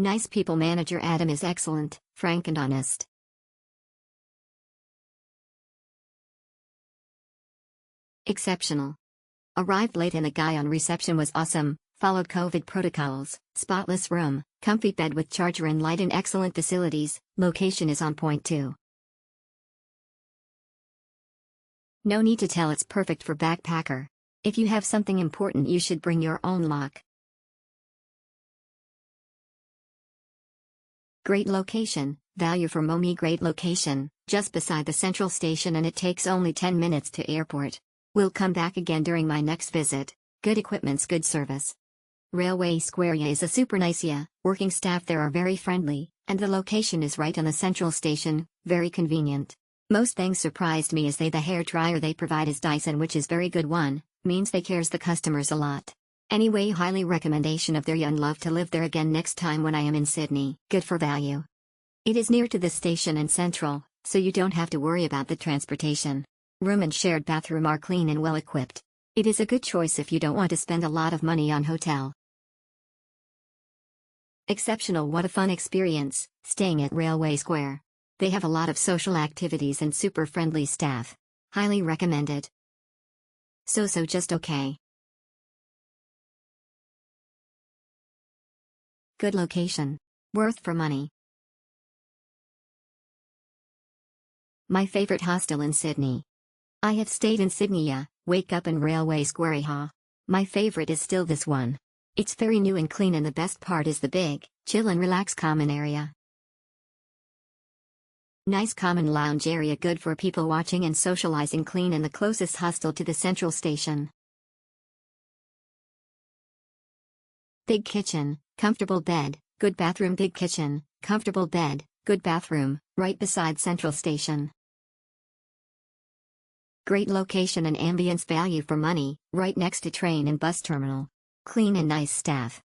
Nice people manager Adam is excellent, frank and honest. Exceptional. Arrived late and the guy on reception was awesome, followed COVID protocols, spotless room, comfy bed with charger and light and excellent facilities, location is on point too. No need to tell, it's perfect for backpacker. If you have something important you should bring your own lock. Great location, value for money. Great location, just beside the central station and it takes only 10 minutes to airport. Will come back again during my next visit. Good equipments, good service. Railway Square YHA is a super nice YHA, working staff there are very friendly, and the location is right on the central station, very convenient. Most things surprised me as the hair dryer they provide is Dyson, which is very good one, means they cares the customers a lot. Anyway, highly recommendation of their YHA and love to live there again next time when I am in Sydney. Good for value. It is near to the station and central, so you don't have to worry about the transportation. Room and shared bathroom are clean and well equipped. It is a good choice if you don't want to spend a lot of money on hotel. Exceptional. What a fun experience, staying at Railway Square. They have a lot of social activities and super friendly staff. Highly recommended. So just okay. Good location. Worth for money. My favorite hostel in Sydney. I have stayed in Sydney YHA, Wake Up and Railway Square YHA. My favorite is still this one. It's very new and clean and the best part is the big, chill and relax common area. Nice common lounge area, good for people watching and socializing, clean and the closest hostel to the central station. Big kitchen, comfortable bed, good bathroom. Big kitchen, comfortable bed, good bathroom, right beside central station. Great location and ambience, value for money, right next to train and bus terminal. Clean and nice staff.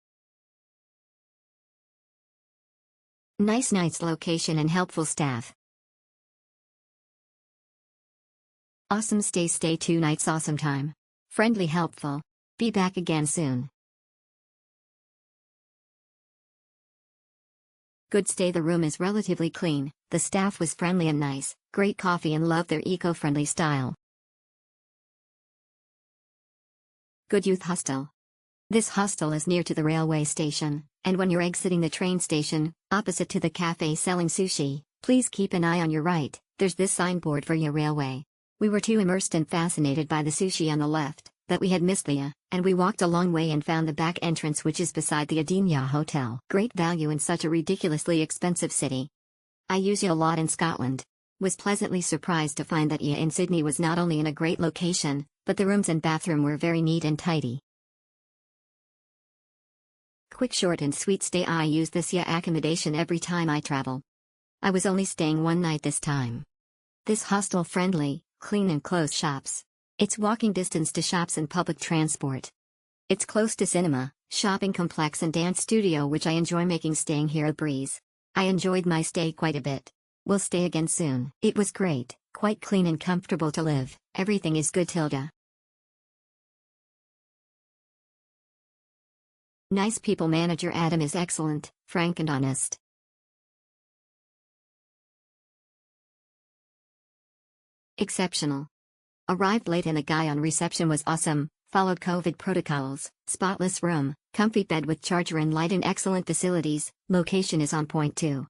Nice location and helpful staff. Awesome stay 2 nights, awesome time. Friendly, helpful. Be back again soon. Good stay, the room is relatively clean, the staff was friendly and nice, great coffee and love their eco-friendly style. Good youth hostel. This hostel is near to the railway station, and when you're exiting the train station, opposite to the cafe selling sushi, please keep an eye on your right, there's this signboard for your railway. We were too immersed and fascinated by the sushi on the left, that we had missed the YHA, and we walked a long way and found the back entrance, which is beside the YHA Hotel. Great value in such a ridiculously expensive city. I use YHA a lot in Scotland. Was pleasantly surprised to find that YHA in Sydney was not only in a great location, but the rooms and bathroom were very neat and tidy. Quick, short and sweet stay. I use this YHA accommodation every time I travel. I was only staying one night this time. This hostel friendly, clean and close shops. It's walking distance to shops and public transport. It's close to cinema, shopping complex and dance studio, which I enjoy making staying here a breeze. I enjoyed my stay quite a bit. We'll stay again soon. It was great, quite clean and comfortable to live. Everything is good, Tilda. Nice people manager Adam is excellent, frank and honest. Exceptional. Arrived late and the guy on reception was awesome, followed COVID protocols, spotless room, comfy bed with charger and light and excellent facilities, location is on point too.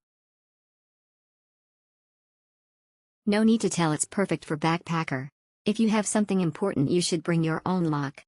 No need to tell, it's perfect for backpacker. If you have something important you should bring your own lock.